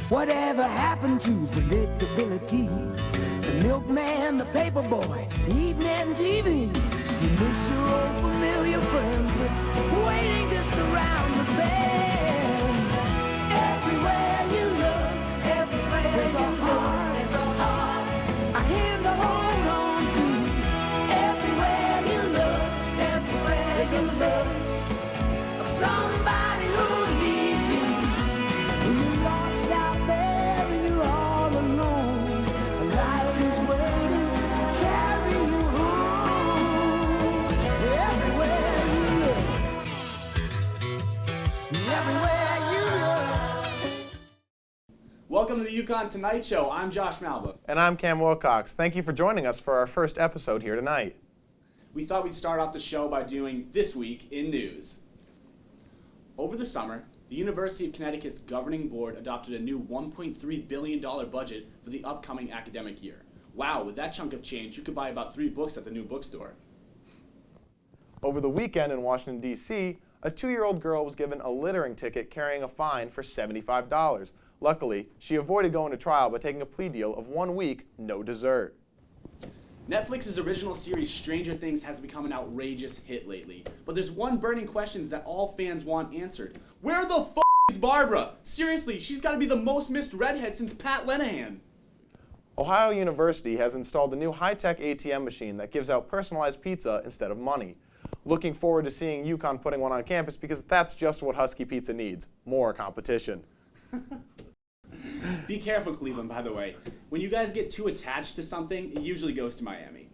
Whatever happened to predictability? The milkman, the paperboy, evening TV. You miss your old familiar friends, but waiting just around the bend. Everywhere you look, there's a heart, a hand to hold on to. Everywhere you look, there's a love of somebody who needs you. When you're lost out there and you're all alone, a light is waiting to carry you home. Everywhere you look, everywhere you look. Welcome to the UConn Tonight Show. I'm Josh Malba. And I'm Cam Wilcox. Thank you for joining us for our first episode here tonight. We thought we'd start off the show by doing This Week in News. Over the summer, the University of Connecticut's governing board adopted a new $1.3 billion budget for the upcoming academic year. Wow, with that chunk of change, you could buy about 3 books at the new bookstore. Over the weekend in Washington, D.C., a 2-year-old girl was given a littering ticket carrying a fine for $75. Luckily, she avoided going to trial by taking a plea deal of 1 week, no dessert. Netflix's original series Stranger Things has become an outrageous hit lately. But there's one burning question that all fans want answered. Where the f*** is Barbara? Seriously, she's got to be the most missed redhead since Pat Lenahan. Ohio University has installed a new high-tech ATM machine that gives out personalized pizza instead of money. Looking forward to seeing UConn putting one on campus because that's just what Husky Pizza needs, more competition. Be careful, Cleveland, by the way. When you guys get too attached to something, it usually goes to Miami.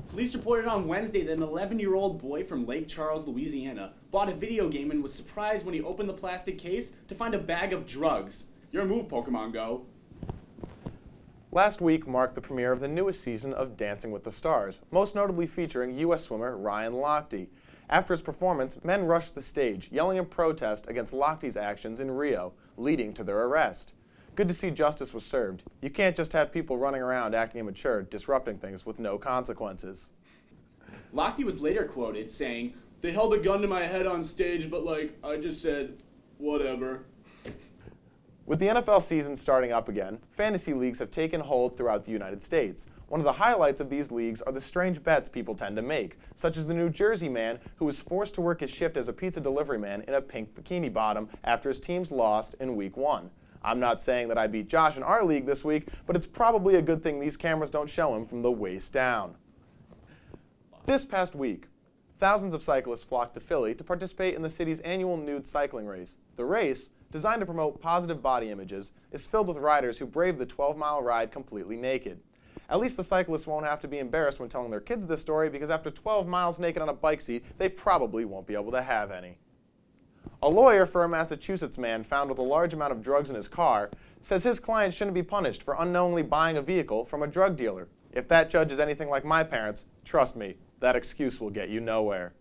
Police reported on Wednesday that an 11-year-old boy from Lake Charles, Louisiana, bought a video game and was surprised when he opened the plastic case to find a bag of drugs. Your move, Pokemon Go. Last week marked the premiere of the newest season of Dancing with the Stars, most notably featuring U.S. swimmer Ryan Lochte. After his performance, men rushed the stage, yelling in protest against Lochte's actions in Rio, leading to their arrest. Good to see justice was served. You can't just have people running around acting immature, disrupting things with no consequences. Lochte was later quoted saying, "They held a gun to my head on stage, but I just said, whatever." With the NFL season starting up again, fantasy leagues have taken hold throughout the United States. One of the highlights of these leagues are the strange bets people tend to make, such as the New Jersey man who was forced to work his shift as a pizza delivery man in a pink bikini bottom after his teams lost in Week 1. I'm not saying that I beat Josh in our league this week, but it's probably a good thing these cameras don't show him from the waist down. This past week, thousands of cyclists flocked to Philly to participate in the city's annual nude cycling race. The race, designed to promote positive body images, is filled with riders who brave the 12-mile ride completely naked. At least the cyclists won't have to be embarrassed when telling their kids this story because after 12 miles naked on a bike seat, they probably won't be able to have any. A lawyer for a Massachusetts man found with a large amount of drugs in his car says his client shouldn't be punished for unknowingly buying a vehicle from a drug dealer. If that judge is anything like my parents, trust me, that excuse will get you nowhere.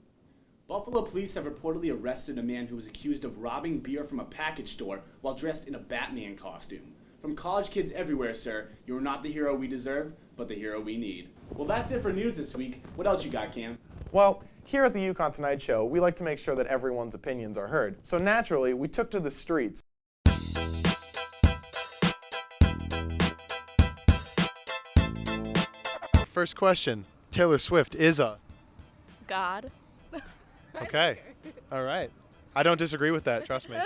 Buffalo police have reportedly arrested a man who was accused of robbing beer from a package store while dressed in a Batman costume. From college kids everywhere, sir, you are not the hero we deserve, but the hero we need. Well, that's it for news this week. What else you got, Cam? Well, here at the UConn Tonight Show, we like to make sure that everyone's opinions are heard. So naturally, we took to the streets. First question, Taylor Swift is a... God. Okay, all right. I don't disagree with that, trust me.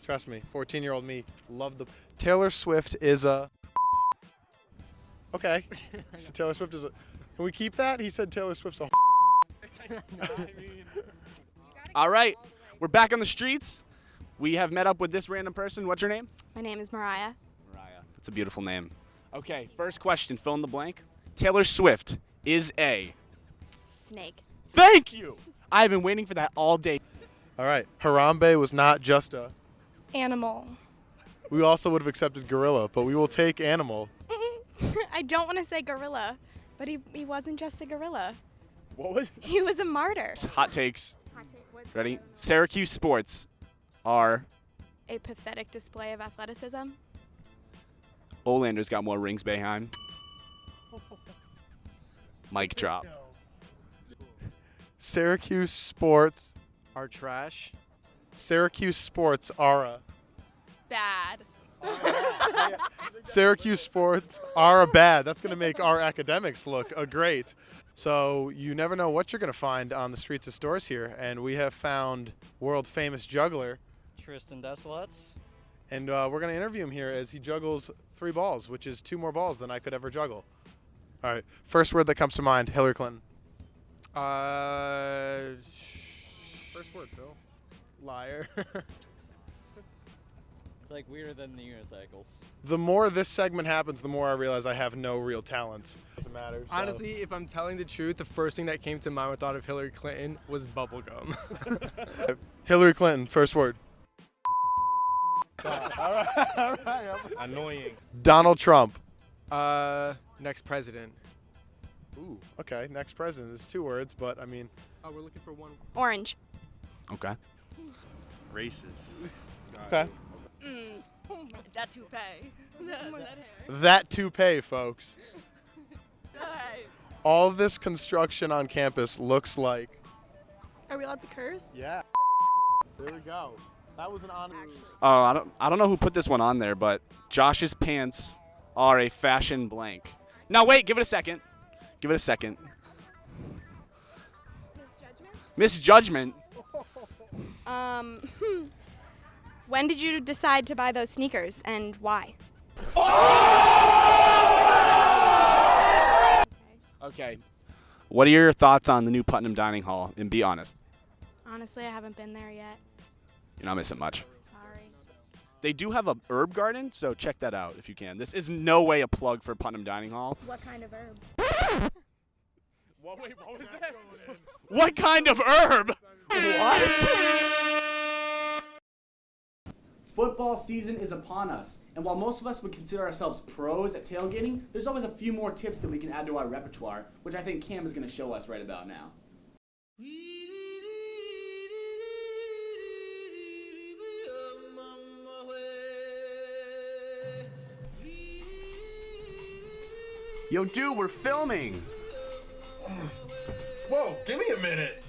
Trust me, 14-year-old me loved the... Taylor Swift is a... Okay, so Taylor Swift is a... Can we keep that? He said Taylor Swift's a... All right, we're back on the streets. We have met up with this random person. What's your name? My name is Mariah. Mariah. That's a beautiful name. Okay, first question, fill in the blank. Taylor Swift is a... Snake. Thank you! I've been waiting for that all day. All right, Harambe was not just a... Animal. We also would have accepted gorilla, but we will take animal. I don't want to say gorilla, but he wasn't just a gorilla. What was... He was a martyr. Hot takes. Ready? Syracuse sports are... A pathetic display of athleticism. Olander's got more rings behind. Mic drop. Syracuse sports are trash. Syracuse sports are a... bad. Syracuse sports are bad. That's going to make our academics look great. So you never know what you're going to find on the streets of stores here. And we have found world famous juggler Tristan Desolats. And we're going to interview him here as he juggles 3 balls, which is 2 more balls than I could ever juggle. All right. First word that comes to mind, Hillary Clinton. First word, Phil. Liar. It's like weirder than the unicycles. The more this segment happens, the more I realize I have no real talent. Doesn't matter. So. Honestly, if I'm telling the truth, the first thing that came to mind when I thought of Hillary Clinton was bubblegum. Hillary Clinton, first word. All right. Annoying. Donald Trump. Next president. Ooh, okay. Next president. It's 2 words, but I mean. Oh, we're looking for one. Orange. Okay. Racist. Okay. That toupee. That toupee, folks. Alright. All this construction on campus looks like. Are we allowed to curse? Yeah. There we go. That was an honor. Oh, I don't know who put this one on there, but Josh's pants are a fashion blank. Now wait, give it a second. Give it a second. Misjudgment. When did you decide to buy those sneakers and why? Okay. What are your thoughts on the new Putnam Dining Hall? And be honest. Honestly, I haven't been there yet. You're not missing much. Sorry. They do have a herb garden, so check that out if you can. This is no way a plug for Putnam Dining Hall. What kind of herb? What was that? What kind of herb? What? Football season is upon us, and while most of us would consider ourselves pros at tailgating, there's always a few more tips that we can add to our repertoire, which I think Cam is going to show us right about now. Yo, dude, we're filming. Whoa, give me a minute.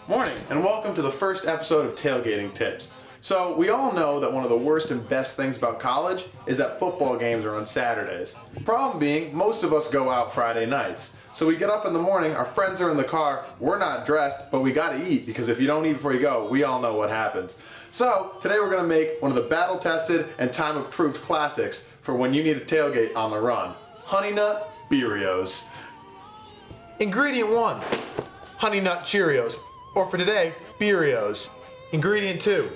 Morning, and welcome to the first episode of Tailgating Tips. So, we all know that one of the worst and best things about college is that football games are on Saturdays. Problem being, most of us go out Friday nights. So we get up in the morning, our friends are in the car, we're not dressed, but we gotta eat, because if you don't eat before you go, we all know what happens. So, today we're gonna make one of the battle-tested and time-approved classics for when you need a tailgate on the run. Honey Nut Cheerios. Ingredient 1, Honey Nut Cheerios. Or for today, Cheerios. Ingredient 2,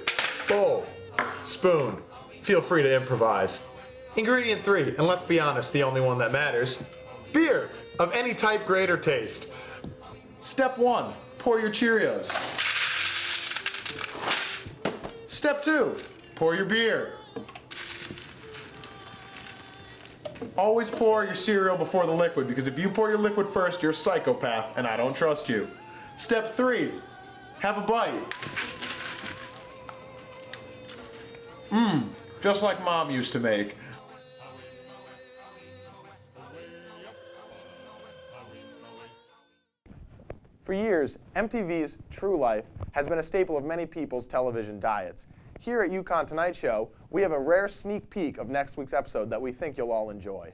bowl, spoon. Feel free to improvise. Ingredient 3, and let's be honest, the only one that matters, beer of any type, grade, or taste. Step 1, pour your Cheerios. Step 2, pour your beer. Always pour your cereal before the liquid, because if you pour your liquid first, you're a psychopath, and I don't trust you. Step 3, have a bite. Just like Mom used to make. For years, MTV's True Life has been a staple of many people's television diets. Here at UConn Tonight Show, we have a rare sneak peek of next week's episode that we think you'll all enjoy.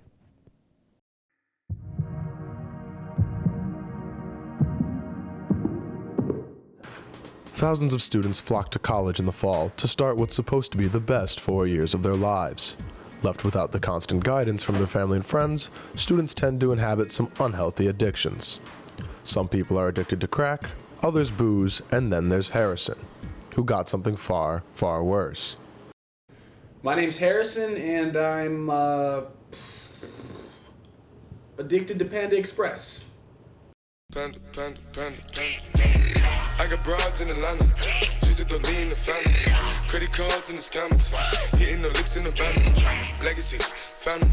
Thousands of students flock to college in the fall to start what's supposed to be the best 4 years of their lives. Left without the constant guidance from their family and friends, students tend to inhabit some unhealthy addictions. Some people are addicted to crack, others booze, and then there's Harrison, who got something far, far worse. My name's Harrison, and I'm addicted to Panda Express. Panda, panda, panda, panda. I got broads in Atlanta, just to lean in the family. Credit cards in the scammers, hitting the licks in the van. Legacies, family,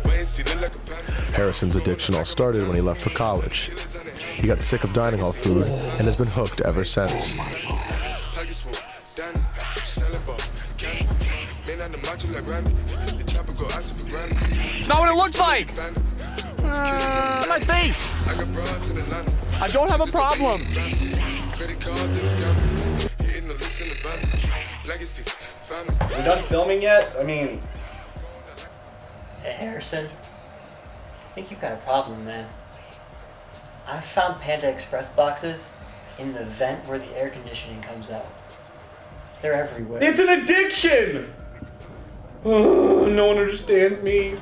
wait and see, look like a panda. Harrison's addiction all started when he left for college. He got sick of dining hall food and has been hooked ever since. It's not what it looks like! It's my face! I don't have a problem! Legacy, We done filming yet? I mean, Hey Harrison, I think you've got a problem, man. I've found Panda Express boxes in the vent where the air conditioning comes out. They're everywhere. it's an addiction! No one understands me.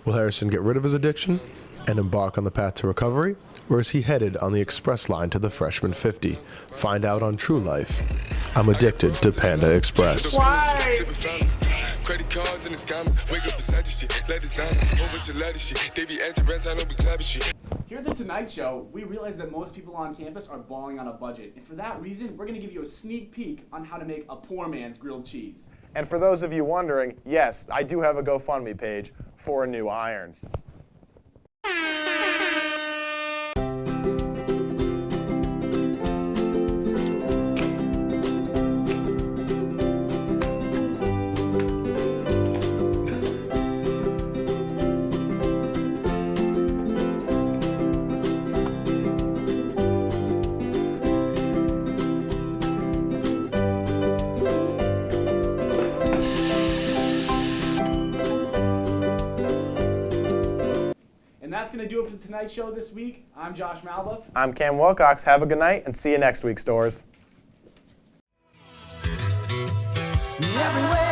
Will Harrison get rid of his addiction and embark on the path to recovery? Or is he headed on the express line to the freshman 50? Find out on True Life. I'm addicted to Panda Express. Credit cards and the scammers, wake up beside the shit, let designer, whole bunch of lattice shit. They be acting rats, I know we clapping shit. Here at The Tonight Show, we realize that most people on campus are balling on a budget, and for that reason, we're going to give you a sneak peek on how to make a poor man's grilled cheese. And for those of you wondering, yes, I do have a GoFundMe page for a new iron. And that's going to do it for The Tonight Show this week. I'm Josh Malbuff. I'm Cam Wilcox. Have a good night and see you next week, stores. Everywhere